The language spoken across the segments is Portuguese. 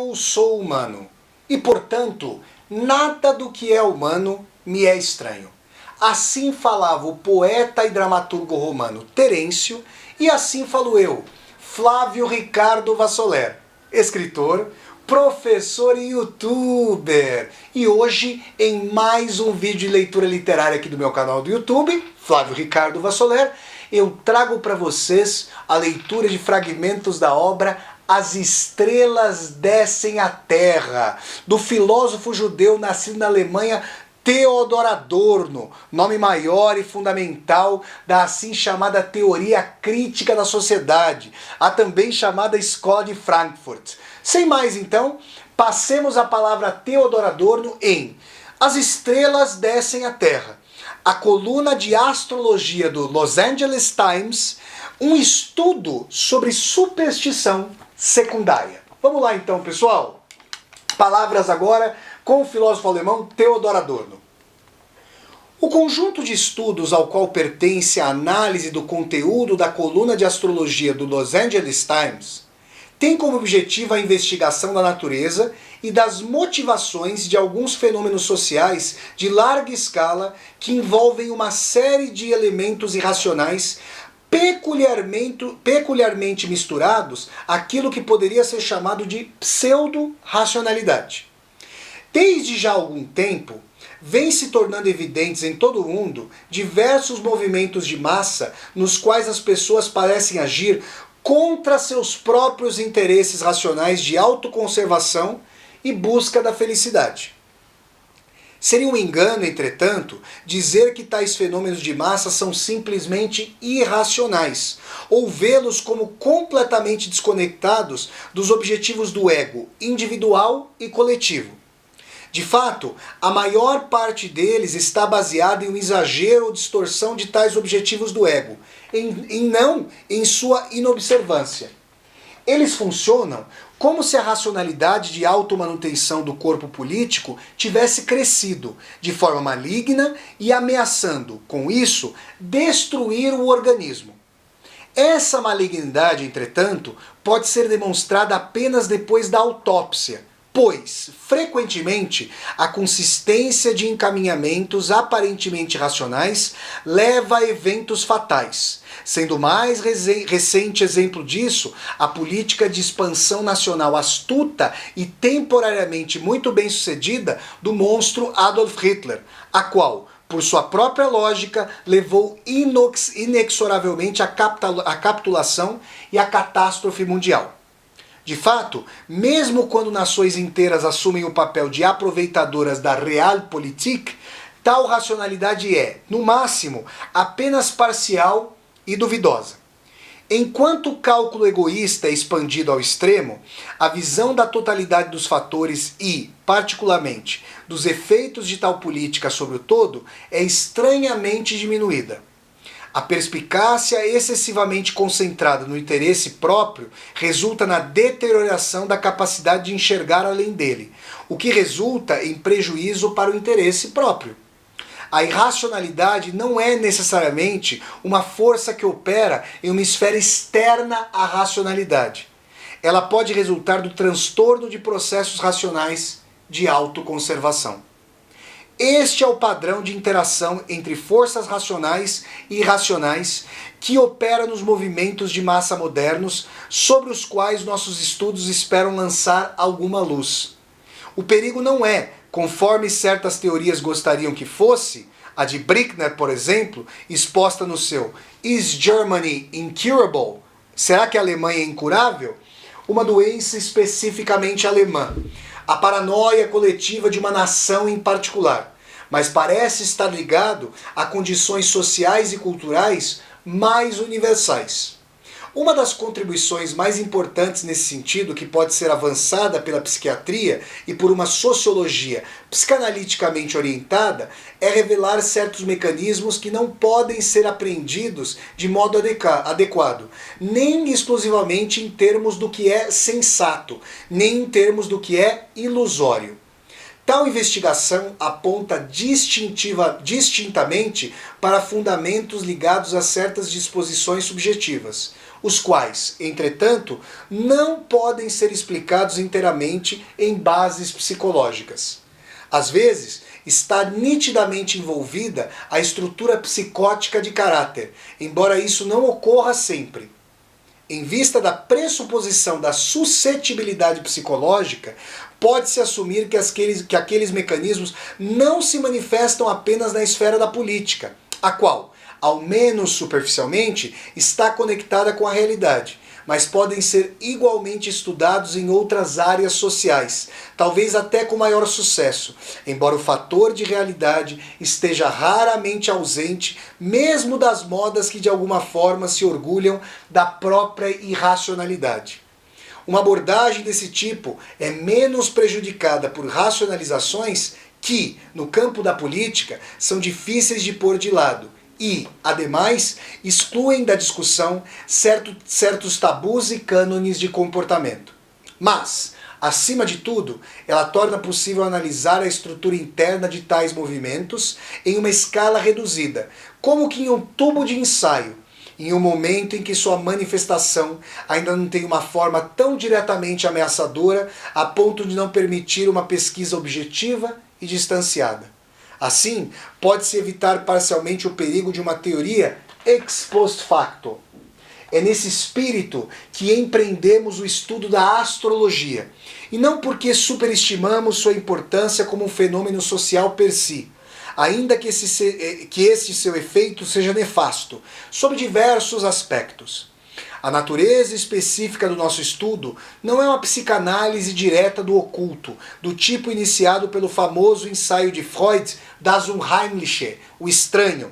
Eu sou humano e, portanto, nada do que é humano me é estranho. Assim falava o poeta e dramaturgo romano Terêncio, e assim falo eu, Flávio Ricardo Vassoler, escritor, professor e youtuber. E hoje, em mais um vídeo de leitura literária aqui do meu canal do YouTube, Flávio Ricardo Vassoler, eu trago para vocês a leitura de fragmentos da obra As Estrelas Descem à Terra, do filósofo judeu nascido na Alemanha, Theodor Adorno, nome maior e fundamental da assim chamada teoria crítica da sociedade, a também chamada Escola de Frankfurt. Sem mais então, passemos a palavra a Theodor Adorno em As Estrelas Descem à Terra, a coluna de astrologia do Los Angeles Times, um estudo sobre superstição secundária. Vamos lá então, pessoal. Palavras agora com o filósofo alemão Theodor Adorno. O conjunto de estudos ao qual pertence a análise do conteúdo da coluna de astrologia do Los Angeles Times tem como objetivo a investigação da natureza e das motivações de alguns fenômenos sociais de larga escala que envolvem uma série de elementos irracionais peculiarmente misturados àquilo que poderia ser chamado de pseudo-racionalidade. Desde já algum tempo, vem se tornando evidentes em todo o mundo diversos movimentos de massa nos quais as pessoas parecem agir contra seus próprios interesses racionais de autoconservação e busca da felicidade. Seria um engano, entretanto, dizer que tais fenômenos de massa são simplesmente irracionais, ou vê-los como completamente desconectados dos objetivos do ego individual e coletivo. De fato, a maior parte deles está baseada em um exagero ou distorção de tais objetivos do ego, não em sua inobservância. Eles funcionam como se a racionalidade de automanutenção do corpo político tivesse crescido de forma maligna e ameaçando, com isso, destruir o organismo. Essa malignidade, entretanto, pode ser demonstrada apenas depois da autópsia, pois, frequentemente, a consistência de encaminhamentos aparentemente racionais leva a eventos fatais, sendo o mais recente exemplo disso a política de expansão nacional astuta e temporariamente muito bem sucedida do monstro Adolf Hitler, a qual, por sua própria lógica, levou inexoravelmente à capitulação e à catástrofe mundial. De fato, mesmo quando nações inteiras assumem o papel de aproveitadoras da Realpolitik, tal racionalidade é, no máximo, apenas parcial e duvidosa. Enquanto o cálculo egoísta é expandido ao extremo, a visão da totalidade dos fatores e, particularmente, dos efeitos de tal política sobre o todo é estranhamente diminuída. A perspicácia excessivamente concentrada no interesse próprio resulta na deterioração da capacidade de enxergar além dele, o que resulta em prejuízo para o interesse próprio. A irracionalidade não é necessariamente uma força que opera em uma esfera externa à racionalidade. Ela pode resultar do transtorno de processos racionais de autoconservação. Este é o padrão de interação entre forças racionais e irracionais que opera nos movimentos de massa modernos, sobre os quais nossos estudos esperam lançar alguma luz. O perigo não é, conforme certas teorias gostariam que fosse, a de Brickner, por exemplo, exposta no seu Is Germany Incurable? Será que a Alemanha é incurável? Uma doença especificamente alemã. A paranoia coletiva de uma nação em particular, mas parece estar ligado a condições sociais e culturais mais universais. Uma das contribuições mais importantes nesse sentido, que pode ser avançada pela psiquiatria e por uma sociologia psicanaliticamente orientada, é revelar certos mecanismos que não podem ser apreendidos de modo adequado, nem exclusivamente em termos do que é sensato, nem em termos do que é ilusório. Tal investigação aponta distintamente para fundamentos ligados a certas disposições subjetivas, os quais, entretanto, não podem ser explicados inteiramente em bases psicológicas. Às vezes, está nitidamente envolvida a estrutura psicótica de caráter, embora isso não ocorra sempre. Em vista da pressuposição da suscetibilidade psicológica, pode-se assumir que aqueles mecanismos não se manifestam apenas na esfera da política, a qual, ao menos superficialmente, está conectada com a realidade, mas podem ser igualmente estudados em outras áreas sociais, talvez até com maior sucesso, embora o fator de realidade esteja raramente ausente, mesmo das modas que de alguma forma se orgulham da própria irracionalidade. Uma abordagem desse tipo é menos prejudicada por racionalizações que, no campo da política, são difíceis de pôr de lado, e, ademais, excluem da discussão certos tabus e cânones de comportamento. Mas, acima de tudo, ela torna possível analisar a estrutura interna de tais movimentos em uma escala reduzida, como que em um tubo de ensaio, em um momento em que sua manifestação ainda não tem uma forma tão diretamente ameaçadora a ponto de não permitir uma pesquisa objetiva e distanciada. Assim, pode-se evitar parcialmente o perigo de uma teoria ex post facto. É nesse espírito que empreendemos o estudo da astrologia, e não porque superestimamos sua importância como um fenômeno social per si, ainda que este seu efeito seja nefasto, sob diversos aspectos. A natureza específica do nosso estudo não é uma psicanálise direta do oculto, do tipo iniciado pelo famoso ensaio de Freud, das Unheimliche, o estranho,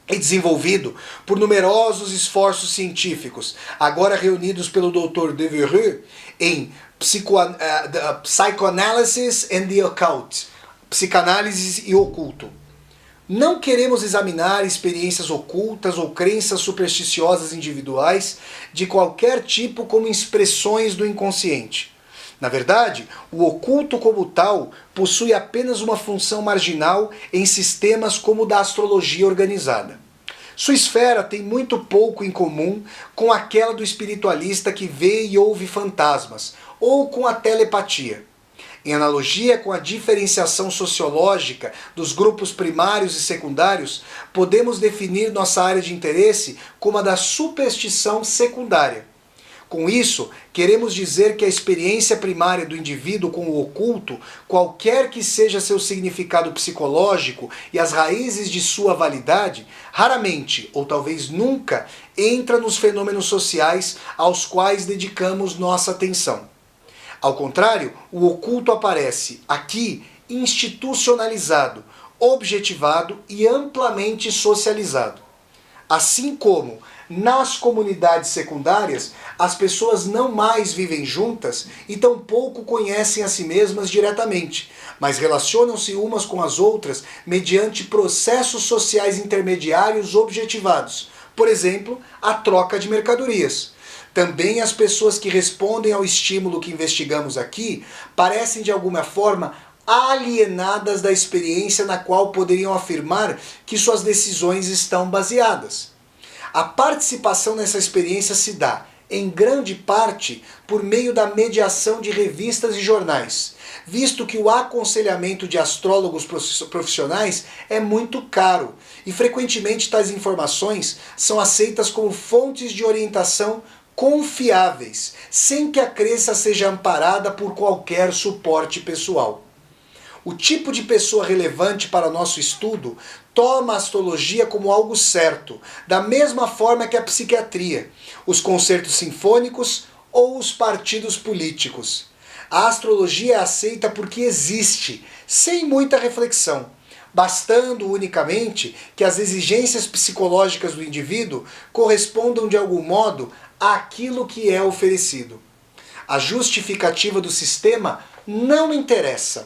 e desenvolvido por numerosos esforços científicos, agora reunidos pelo Dr. Devereux em Psychoanalysis and the Occult, Psicanálise e Oculto. Não queremos examinar experiências ocultas ou crenças supersticiosas individuais de qualquer tipo como expressões do inconsciente. Na verdade, o oculto como tal possui apenas uma função marginal em sistemas como o da astrologia organizada. Sua esfera tem muito pouco em comum com aquela do espiritualista que vê e ouve fantasmas, ou com a telepatia. Em analogia com a diferenciação sociológica dos grupos primários e secundários, podemos definir nossa área de interesse como a da superstição secundária. Com isso, queremos dizer que a experiência primária do indivíduo com o oculto, qualquer que seja seu significado psicológico e as raízes de sua validade, raramente, ou talvez nunca, entra nos fenômenos sociais aos quais dedicamos nossa atenção. Ao contrário, o oculto aparece aqui institucionalizado, objetivado e amplamente socializado. Assim como nas comunidades secundárias, as pessoas não mais vivem juntas e tampouco conhecem a si mesmas diretamente, mas relacionam-se umas com as outras mediante processos sociais intermediários objetivados, por exemplo, a troca de mercadorias. Também as pessoas que respondem ao estímulo que investigamos aqui parecem de alguma forma alienadas da experiência na qual poderiam afirmar que suas decisões estão baseadas. A participação nessa experiência se dá, em grande parte, por meio da mediação de revistas e jornais, visto que o aconselhamento de astrólogos profissionais é muito caro e frequentemente tais informações são aceitas como fontes de orientação confiáveis, sem que a crença seja amparada por qualquer suporte pessoal. O tipo de pessoa relevante para nosso estudo toma a astrologia como algo certo, da mesma forma que a psiquiatria, os concertos sinfônicos ou os partidos políticos. A astrologia é aceita porque existe, sem muita reflexão, bastando unicamente que as exigências psicológicas do indivíduo correspondam de algum modo àquilo que é oferecido. A justificativa do sistema não interessa.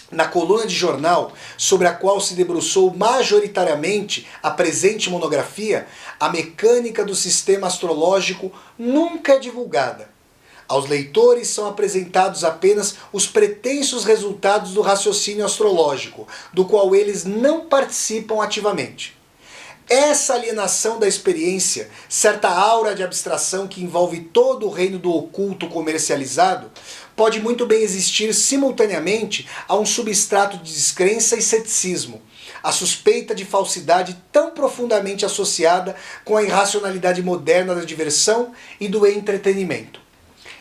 Na coluna de jornal sobre a qual se debruçou majoritariamente a presente monografia, a mecânica do sistema astrológico nunca é divulgada. Aos leitores são apresentados apenas os pretensos resultados do raciocínio astrológico, do qual eles não participam ativamente. Essa alienação da experiência, certa aura de abstração que envolve todo o reino do oculto comercializado, pode muito bem existir simultaneamente a um substrato de descrença e ceticismo, a suspeita de falsidade tão profundamente associada com a irracionalidade moderna da diversão e do entretenimento.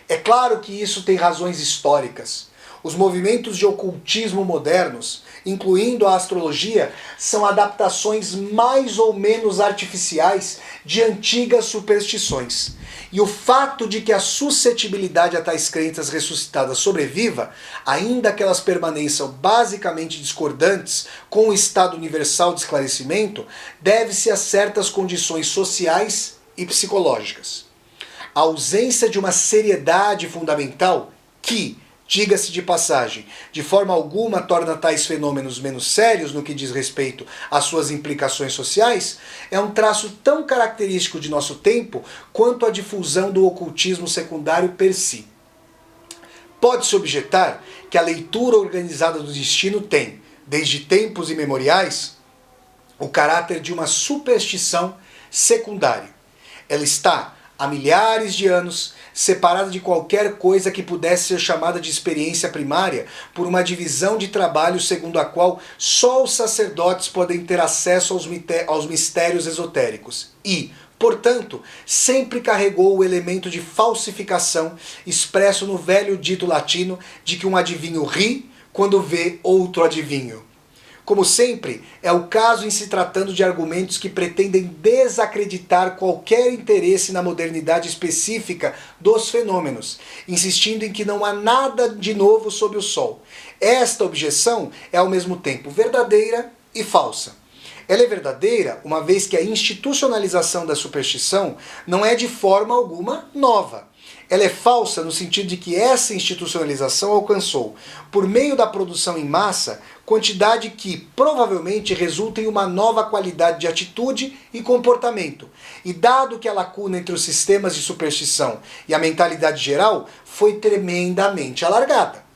É claro que isso tem razões históricas. Os movimentos de ocultismo modernos, incluindo a astrologia, são adaptações mais ou menos artificiais de antigas superstições. E o fato de que a suscetibilidade a tais crenças ressuscitadas sobreviva, ainda que elas permaneçam basicamente discordantes com o estado universal de esclarecimento, deve-se a certas condições sociais e psicológicas. A ausência de uma seriedade fundamental que, diga-se de passagem, de forma alguma torna tais fenômenos menos sérios no que diz respeito às suas implicações sociais, é um traço tão característico de nosso tempo quanto a difusão do ocultismo secundário per si. Pode-se objetar que a leitura organizada do destino tem, desde tempos imemoriais, o caráter de uma superstição secundária. Ela está, há milhares de anos, separada de qualquer coisa que pudesse ser chamada de experiência primária por uma divisão de trabalho segundo a qual só os sacerdotes podem ter acesso aos mistérios esotéricos e, portanto, sempre carregou o elemento de falsificação expresso no velho dito latino de que um adivinho ri quando vê outro adivinho. Como sempre, é o caso em se tratando de argumentos que pretendem desacreditar qualquer interesse na modernidade específica dos fenômenos, insistindo em que não há nada de novo sob o sol. Esta objeção é ao mesmo tempo verdadeira e falsa. Ela é verdadeira uma vez que a institucionalização da superstição não é de forma alguma nova. Ela é falsa no sentido de que essa institucionalização alcançou, por meio da produção em massa, quantidade que provavelmente resulta em uma nova qualidade de atitude e comportamento. E dado que a lacuna entre os sistemas de superstição e a mentalidade geral foi tremendamente alargada.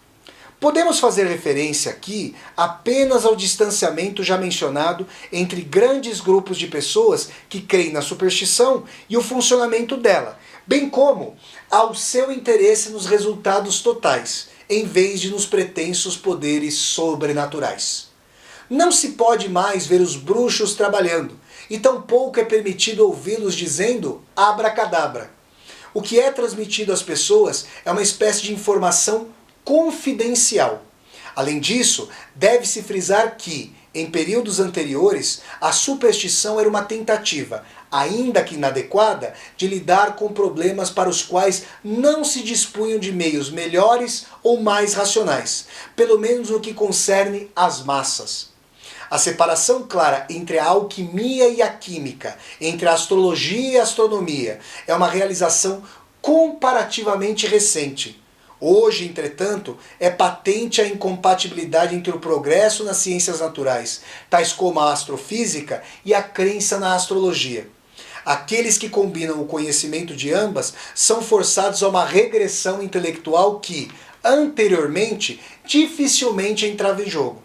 Podemos fazer referência aqui apenas ao distanciamento já mencionado entre grandes grupos de pessoas que creem na superstição e o funcionamento dela, bem como ao seu interesse nos resultados totais, em vez de nos pretensos poderes sobrenaturais. Não se pode mais ver os bruxos trabalhando, e tampouco é permitido ouvi-los dizendo abracadabra. O que é transmitido às pessoas é uma espécie de informação confidencial. Além disso, deve-se frisar que, em períodos anteriores, a superstição era uma tentativa, ainda que inadequada, de lidar com problemas para os quais não se dispunham de meios melhores ou mais racionais, pelo menos no que concerne às massas. A separação clara entre a alquimia e a química, entre a astrologia e a astronomia, é uma realização comparativamente recente. Hoje, entretanto, é patente a incompatibilidade entre o progresso nas ciências naturais, tais como a astrofísica, e a crença na astrologia. Aqueles que combinam o conhecimento de ambas são forçados a uma regressão intelectual que, anteriormente, dificilmente entrava em jogo.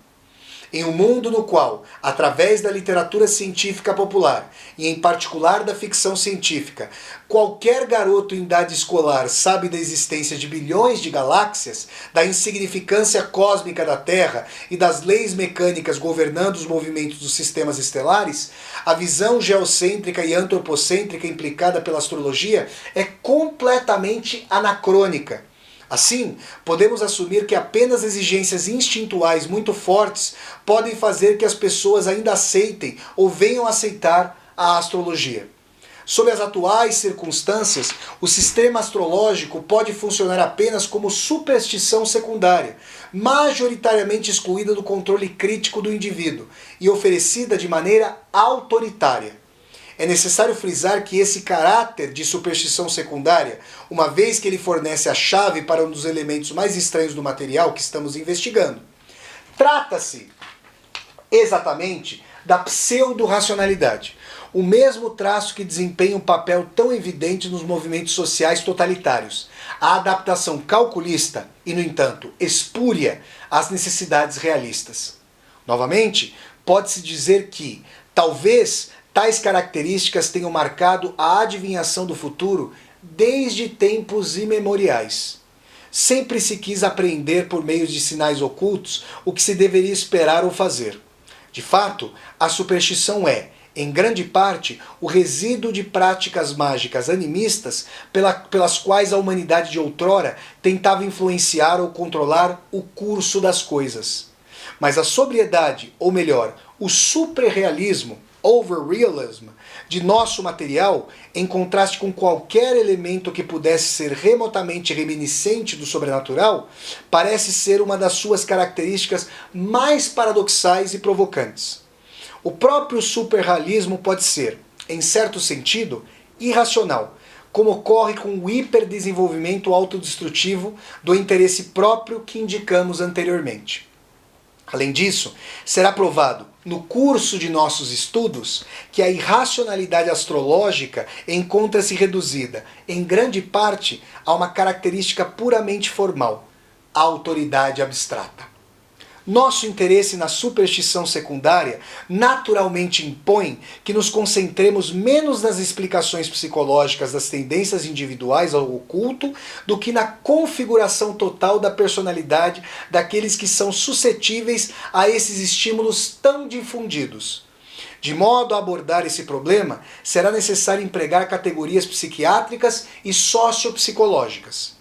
Em um mundo no qual, através da literatura científica popular, e em particular da ficção científica, qualquer garoto em idade escolar sabe da existência de bilhões de galáxias, da insignificância cósmica da Terra e das leis mecânicas governando os movimentos dos sistemas estelares, a visão geocêntrica e antropocêntrica implicada pela astrologia é completamente anacrônica. Assim, podemos assumir que apenas exigências instintuais muito fortes podem fazer que as pessoas ainda aceitem ou venham a aceitar a astrologia. Sob as atuais circunstâncias, o sistema astrológico pode funcionar apenas como superstição secundária, majoritariamente excluída do controle crítico do indivíduo e oferecida de maneira autoritária. É necessário frisar que esse caráter de superstição secundária, uma vez que ele fornece a chave para um dos elementos mais estranhos do material que estamos investigando, trata-se exatamente da pseudo-racionalidade, o mesmo traço que desempenha um papel tão evidente nos movimentos sociais totalitários, a adaptação calculista e, no entanto, espúria às necessidades realistas. Novamente, pode-se dizer que, talvez, tais características tenham marcado a adivinhação do futuro desde tempos imemoriais. Sempre se quis apreender por meio de sinais ocultos o que se deveria esperar ou fazer. De fato, a superstição é, em grande parte, o resíduo de práticas mágicas animistas pelas quais a humanidade de outrora tentava influenciar ou controlar o curso das coisas. Mas a sobriedade, ou melhor, o superrealismo, overrealism, de nosso material, em contraste com qualquer elemento que pudesse ser remotamente reminiscente do sobrenatural, parece ser uma das suas características mais paradoxais e provocantes. O próprio superrealismo pode ser, em certo sentido, irracional, como ocorre com o hiperdesenvolvimento autodestrutivo do interesse próprio que indicamos anteriormente. Além disso, será provado no curso de nossos estudos que a irracionalidade astrológica encontra-se reduzida, em grande parte, a uma característica puramente formal, a autoridade abstrata. Nosso interesse na superstição secundária naturalmente impõe que nos concentremos menos nas explicações psicológicas das tendências individuais ao oculto do que na configuração total da personalidade daqueles que são suscetíveis a esses estímulos tão difundidos. De modo a abordar esse problema, será necessário empregar categorias psiquiátricas e sociopsicológicas.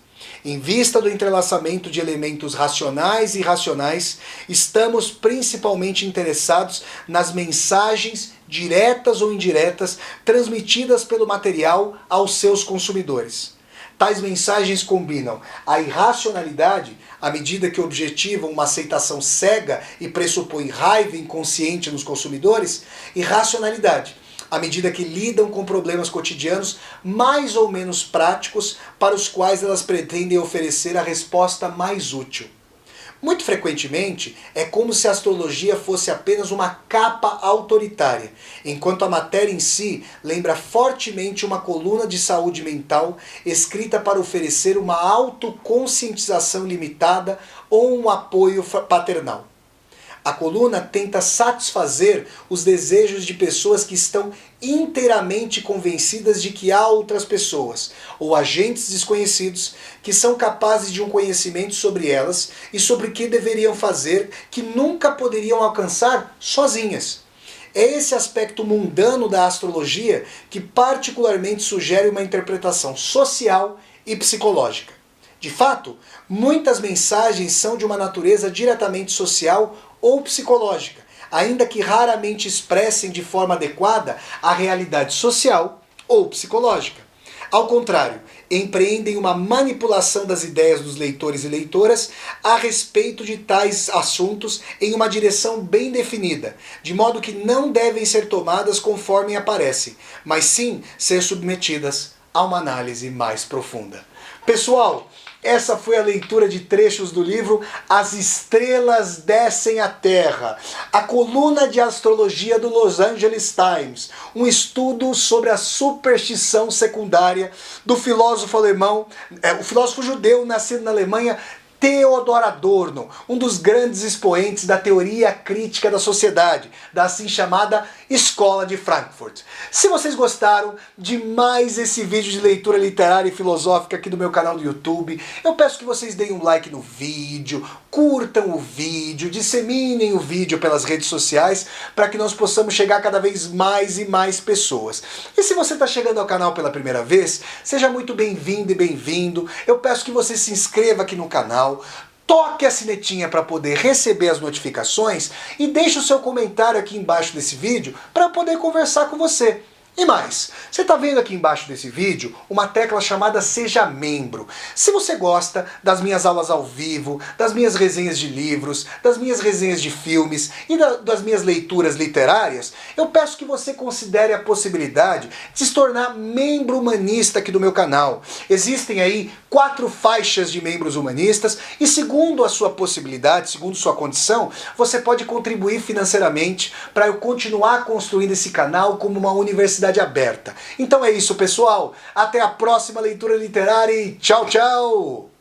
Em vista do entrelaçamento de elementos racionais e irracionais, estamos principalmente interessados nas mensagens, diretas ou indiretas, transmitidas pelo material aos seus consumidores. Tais mensagens combinam a irracionalidade, à medida que objetivam uma aceitação cega e pressupõem raiva inconsciente nos consumidores, e racionalidade, à medida que lidam com problemas cotidianos mais ou menos práticos para os quais elas pretendem oferecer a resposta mais útil. Muito frequentemente, é como se a astrologia fosse apenas uma capa autoritária, enquanto a matéria em si lembra fortemente uma coluna de saúde mental escrita para oferecer uma autoconscientização limitada ou um apoio paternal. A coluna tenta satisfazer os desejos de pessoas que estão inteiramente convencidas de que há outras pessoas, ou agentes desconhecidos, que são capazes de um conhecimento sobre elas e sobre o que deveriam fazer que nunca poderiam alcançar sozinhas. É esse aspecto mundano da astrologia que particularmente sugere uma interpretação social e psicológica. De fato, muitas mensagens são de uma natureza diretamente social ou psicológica, ainda que raramente expressem de forma adequada a realidade social ou psicológica. Ao contrário, empreendem uma manipulação das ideias dos leitores e leitoras a respeito de tais assuntos em uma direção bem definida, de modo que não devem ser tomadas conforme aparecem, mas sim ser submetidas a uma análise mais profunda. Pessoal, essa foi a leitura de trechos do livro As Estrelas Descem à Terra, a coluna de astrologia do Los Angeles Times, um estudo sobre a superstição secundária do filósofo alemão, o filósofo judeu nascido na Alemanha, Theodor Adorno, um dos grandes expoentes da teoria crítica da sociedade, da assim chamada Escola de Frankfurt. Se vocês gostaram de mais esse vídeo de leitura literária e filosófica aqui do meu canal do YouTube, eu peço que vocês deem um like no vídeo, curtam o vídeo, disseminem o vídeo pelas redes sociais para que nós possamos chegar cada vez mais e mais pessoas. E se você está chegando ao canal pela primeira vez, seja muito bem-vindo e bem-vindo. Eu peço que você se inscreva aqui no canal, toque a sinetinha para poder receber as notificações e deixe o seu comentário aqui embaixo desse vídeo para eu poder conversar com você. E mais, você está vendo aqui embaixo desse vídeo uma tecla chamada Seja Membro. Se você gosta das minhas aulas ao vivo, das minhas resenhas de livros, das minhas resenhas de filmes e das minhas leituras literárias, eu peço que você considere a possibilidade de se tornar membro humanista aqui do meu canal. Existem aí 4 faixas de membros humanistas e segundo a sua possibilidade, segundo sua condição, você pode contribuir financeiramente para eu continuar construindo esse canal como uma universidade universidade aberta. Então é isso, pessoal. Até a próxima leitura literária e tchau, tchau!